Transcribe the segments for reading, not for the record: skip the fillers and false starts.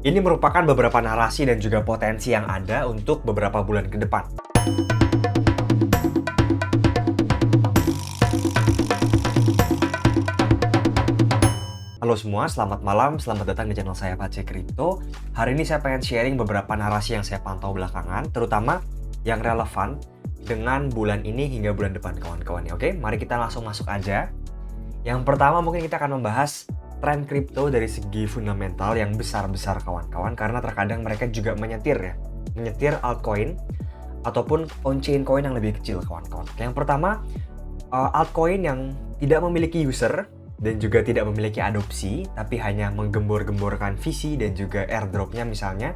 Ini merupakan beberapa narasi dan juga potensi yang ada untuk beberapa bulan ke depan. Halo semua, selamat malam, selamat datang di channel saya Pace Crypto. Hari ini saya pengen sharing beberapa narasi yang saya pantau belakangan, terutama yang relevan dengan bulan ini hingga bulan depan kawan-kawan ya. Oke, mari kita langsung masuk aja. Yang pertama mungkin kita akan membahas tren kripto dari segi fundamental yang besar-besar kawan-kawan, karena terkadang mereka juga menyetir altcoin ataupun on-chain coin yang lebih kecil kawan-kawan. Yang pertama, altcoin yang tidak memiliki user dan juga tidak memiliki adopsi, tapi hanya menggembor-gemborkan visi dan juga airdropnya misalnya,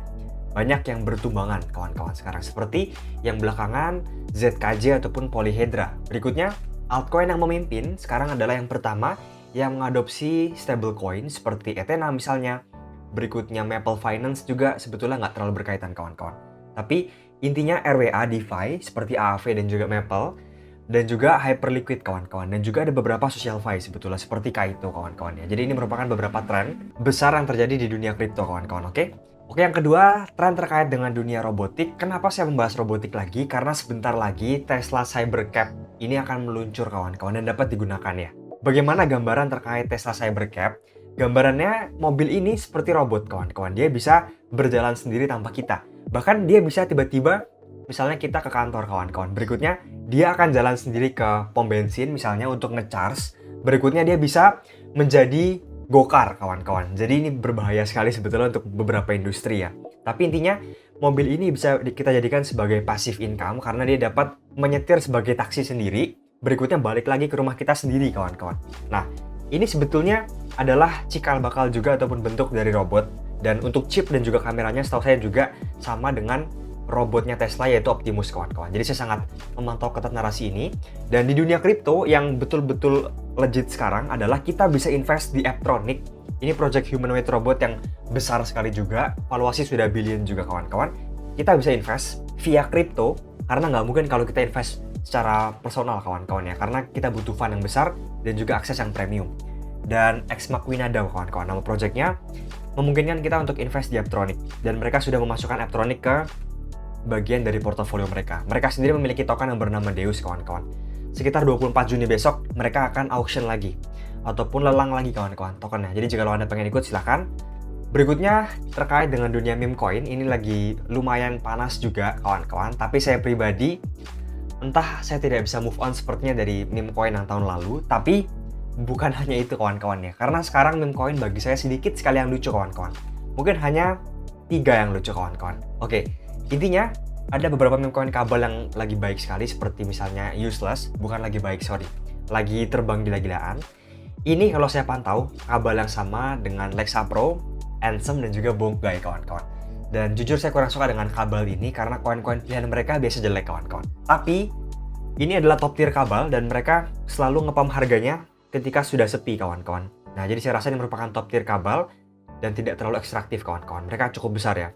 banyak yang bertumbangan kawan-kawan sekarang. Seperti yang belakangan ZKJ ataupun Polyhedra. Berikutnya, altcoin yang memimpin sekarang adalah yang pertama yang mengadopsi stablecoin seperti Ethena misalnya. Berikutnya Maple Finance juga sebetulnya nggak terlalu berkaitan kawan-kawan. Tapi intinya RWA DeFi seperti AAV dan juga Maple, dan juga Hyperliquid kawan-kawan, dan juga ada beberapa social fi sebetulnya seperti Kaito kawan-kawan ya. Jadi ini merupakan beberapa tren besar yang terjadi di dunia kripto kawan-kawan. Oke, yang kedua, tren terkait dengan dunia robotik. Kenapa saya membahas robotik lagi? Karena sebentar lagi Tesla Cybercab ini akan meluncur kawan-kawan dan dapat digunakan ya. Bagaimana gambaran terkait Tesla Cybercab? Gambarannya mobil ini seperti robot kawan-kawan. Dia bisa berjalan sendiri tanpa kita. Bahkan dia bisa tiba-tiba, misalnya kita ke kantor kawan-kawan. Berikutnya, dia akan jalan sendiri ke pom bensin misalnya untuk nge-charge. Berikutnya dia bisa menjadi go-car kawan-kawan. Jadi ini berbahaya sekali sebetulnya untuk beberapa industri ya. Tapi intinya mobil ini bisa kita jadikan sebagai passive income karena dia dapat menyetir sebagai taksi sendiri. Berikutnya balik lagi ke rumah kita sendiri kawan-kawan. Nah, ini sebetulnya adalah cikal bakal juga ataupun bentuk dari robot. Dan untuk chip dan juga kameranya setahu saya juga sama dengan robotnya Tesla yaitu Optimus kawan-kawan. Jadi saya sangat memantau ketat narasi ini. Dan di dunia kripto yang betul-betul legit sekarang adalah kita bisa invest di Apptronik. Ini project humanoid robot yang besar sekali juga. Valuasi sudah billion juga kawan-kawan. Kita bisa invest via kripto karena nggak mungkin kalau kita invest secara personal kawan-kawan ya. Karena kita butuh fund yang besar dan juga akses yang premium. Dan Ex Machina DAO kawan-kawan. Nama projectnya memungkinkan kita untuk invest di Apptronik. Dan mereka sudah memasukkan Apptronik ke bagian dari portofolio mereka. Mereka sendiri memiliki token yang bernama Deus kawan-kawan. Sekitar 24 Juni besok mereka akan auction lagi ataupun lelang lagi kawan-kawan tokennya. Jadi jika Anda pengen ikut silahkan. Berikutnya terkait dengan dunia meme coin, ini lagi lumayan panas juga kawan-kawan. Tapi saya pribadi entah saya tidak bisa move on sepertinya dari meme coin yang tahun lalu. Tapi bukan hanya itu kawan-kawan ya. Karena sekarang meme coin bagi saya sedikit sekali yang lucu kawan-kawan. Mungkin hanya 3 yang lucu kawan-kawan. Oke. Intinya, ada beberapa meme coin kabel yang lagi baik sekali, seperti misalnya Useless, bukan lagi baik, lagi terbang gila-gilaan. Ini kalau saya pantau, kabel yang sama dengan Lexa Pro, Ansem, dan juga Bonggai kawan-kawan. Dan jujur saya kurang suka dengan kabel ini, karena koin-koin pilihan mereka biasa jelek kawan-kawan. Tapi, ini adalah top tier kabel, dan mereka selalu ngepump harganya ketika sudah sepi kawan-kawan. Nah, jadi saya rasa ini merupakan top tier kabel, dan tidak terlalu ekstraktif kawan-kawan. Mereka cukup besar ya.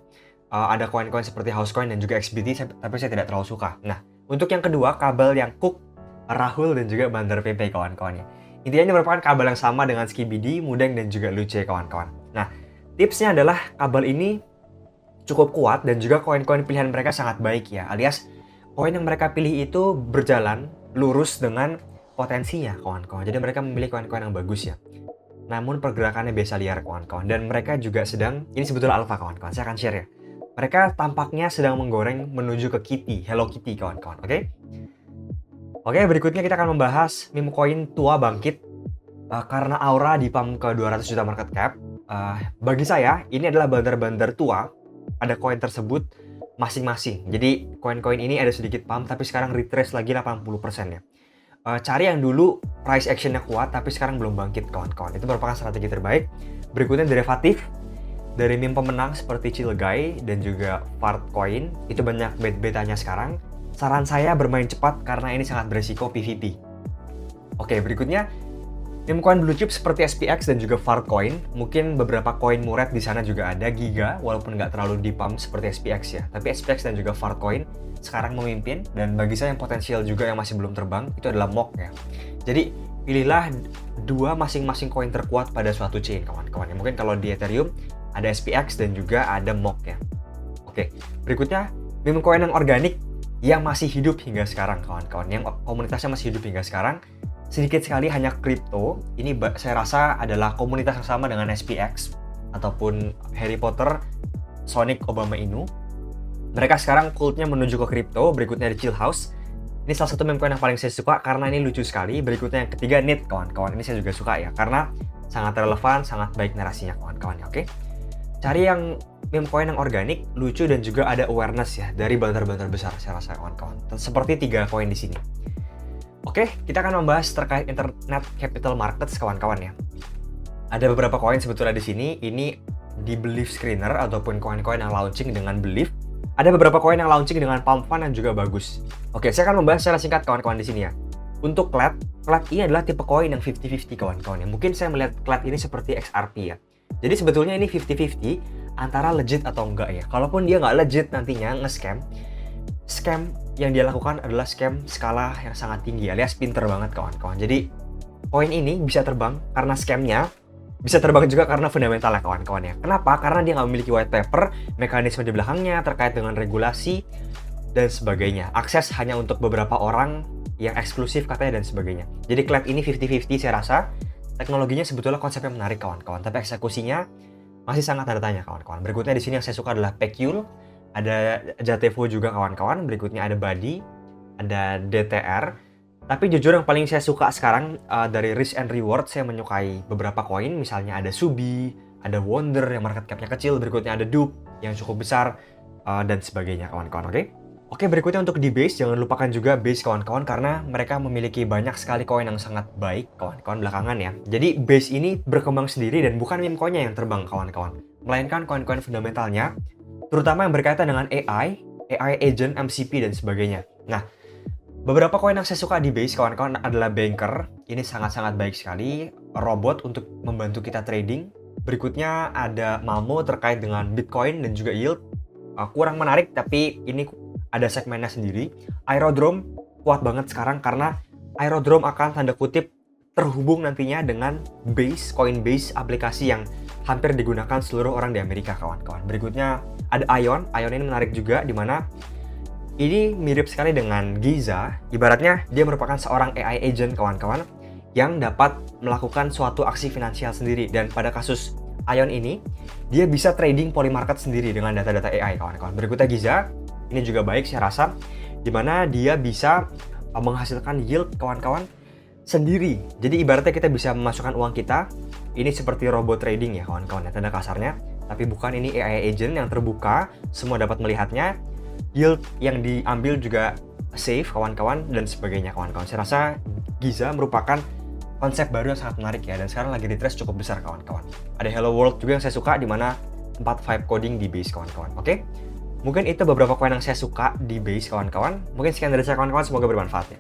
Ada koin-koin seperti Housecoin dan juga XBT, tapi saya tidak terlalu suka. Nah, untuk yang kedua, kabel yang Cook, Rahul, dan juga Bandar PP kawan-kawannya. Intinya ini merupakan kabel yang sama dengan Skibidi, Mudeng, dan juga Luce kawan-kawan. Nah, tipsnya adalah kabel ini cukup kuat dan juga koin-koin pilihan mereka sangat baik ya. Alias, koin yang mereka pilih itu berjalan lurus dengan potensinya kawan-kawan. Jadi mereka memilih koin-koin yang bagus ya. Namun pergerakannya biasa liar kawan-kawan. Dan mereka juga sedang, ini sebetulnya alpha kawan-kawan, saya akan share ya. Mereka tampaknya sedang menggoreng menuju ke Kitty, Hello Kitty kawan-kawan, oke? Oke, berikutnya kita akan membahas meme coin tua bangkit karena Aura di pump ke 200 juta market cap. Bagi saya, ini adalah bandar-bandar tua pada koin tersebut masing-masing. Jadi, koin-koin ini ada sedikit pump, tapi sekarang retrace lagi 80% ya. Cari yang dulu price action-nya kuat, tapi sekarang belum bangkit kawan-kawan. Itu merupakan strategi terbaik. Berikutnya derivatif. Dari meme pemenang seperti Chilgai dan juga Fartcoin, itu banyak betanya sekarang. Saran saya bermain cepat karena ini sangat beresiko PVP. Oke, berikutnya meme coin blue chip seperti SPX dan juga Fartcoin. Mungkin beberapa koin muret di sana juga ada, Giga, walaupun nggak terlalu di-pump seperti SPX ya. Tapi SPX dan juga Fartcoin sekarang memimpin, dan bagi saya yang potensial juga yang masih belum terbang, itu adalah MOK ya. Jadi, pilihlah dua masing-masing koin terkuat pada suatu chain kawan-kawan. Mungkin kalau di Ethereum, ada SPX, dan juga ada MOC ya. Oke, berikutnya meme coin yang organik yang masih hidup hingga sekarang kawan-kawan, yang komunitasnya masih hidup hingga sekarang. Sedikit sekali hanya kripto, ini saya rasa adalah komunitas yang sama dengan SPX ataupun Harry Potter, Sonic, Obama Inu. Mereka sekarang kultnya menuju ke kripto. Berikutnya ada Chill House. Ini salah satu meme coin yang paling saya suka karena ini lucu sekali. Berikutnya yang ketiga NIT kawan-kawan, ini saya juga suka ya karena sangat relevan, sangat baik narasinya kawan-kawan ya. Oke, cari yang meme coin yang organik, lucu, dan juga ada awareness ya dari banter-banter besar saya rasa kawan-kawan. Seperti 3 koin di sini. Oke, kita akan membahas terkait internet capital markets kawan-kawan ya. Ada beberapa koin sebetulnya di sini. Ini di Belief Screener ataupun koin-koin yang launching dengan Belief. Ada beberapa koin yang launching dengan Pump Fund yang juga bagus. Oke, saya akan membahas secara singkat kawan-kawan di sini ya. Untuk CLED ini adalah tipe koin yang 50-50 kawan-kawan ya. Mungkin saya melihat CLED ini seperti XRP ya. Jadi sebetulnya ini 50-50 antara legit atau enggak ya. Kalaupun dia nggak legit nantinya nge-scam, scam yang dia lakukan adalah scam skala yang sangat tinggi alias pinter banget kawan-kawan. Jadi koin ini bisa terbang karena scamnya, bisa terbang juga karena fundamentalnya kawan-kawan ya. Kenapa? Karena dia nggak memiliki white paper, mekanisme di belakangnya terkait dengan regulasi dan sebagainya. Akses hanya untuk beberapa orang yang eksklusif katanya dan sebagainya. Jadi CLED ini 50-50 saya rasa. Teknologinya sebetulnya konsepnya menarik kawan-kawan, tapi eksekusinya masih sangat tanda tanya kawan-kawan. Berikutnya di sini yang saya suka adalah Pekul, ada Jatevo juga kawan-kawan. Berikutnya ada Badi, ada DTR. Tapi jujur yang paling saya suka sekarang dari risk and reward, saya menyukai beberapa koin. Misalnya ada Subi, ada Wonder yang market cap-nya kecil. Berikutnya ada Dupe yang cukup besar dan sebagainya kawan-kawan. Oke, berikutnya untuk di Base, jangan lupakan juga Base kawan-kawan karena mereka memiliki banyak sekali koin yang sangat baik kawan-kawan belakangan ya. Jadi Base ini berkembang sendiri dan bukan meme coinnya yang terbang kawan-kawan, melainkan koin-koin fundamentalnya, terutama yang berkaitan dengan AI agent, MCP, dan sebagainya. Nah, beberapa koin yang saya suka di Base kawan-kawan adalah Banker. Ini sangat-sangat baik sekali, robot untuk membantu kita trading. Berikutnya ada Mamo terkait dengan Bitcoin dan juga yield. Kurang menarik, tapi ini ada segmennya sendiri. Aerodrome kuat banget sekarang karena Aerodrome akan tanda kutip terhubung nantinya dengan Base, Coinbase, aplikasi yang hampir digunakan seluruh orang di Amerika kawan-kawan. Berikutnya ada Ion ini menarik juga, dimana ini mirip sekali dengan Giza. Ibaratnya dia merupakan seorang AI agent kawan-kawan yang dapat melakukan suatu aksi finansial sendiri. Dan pada kasus Ion ini, dia bisa trading polymarket sendiri dengan data-data AI kawan-kawan. Berikutnya Giza, ini juga baik saya rasa, dimana dia bisa menghasilkan yield kawan-kawan sendiri. Jadi ibaratnya kita bisa memasukkan uang kita, ini seperti robot trading ya kawan-kawan, tanda kasarnya. Tapi bukan, ini AI agent yang terbuka, semua dapat melihatnya. Yield yang diambil juga safe kawan-kawan dan sebagainya kawan-kawan. Saya rasa Giza merupakan konsep baru yang sangat menarik ya, dan sekarang lagi di trace cukup besar kawan-kawan. Ada Hello World juga yang saya suka, dimana tempat vibe coding di Base kawan-kawan. Oke? Mungkin itu beberapa koin yang saya suka di Base kawan-kawan. Mungkin sekian dari saya kawan-kawan, semoga bermanfaat ya.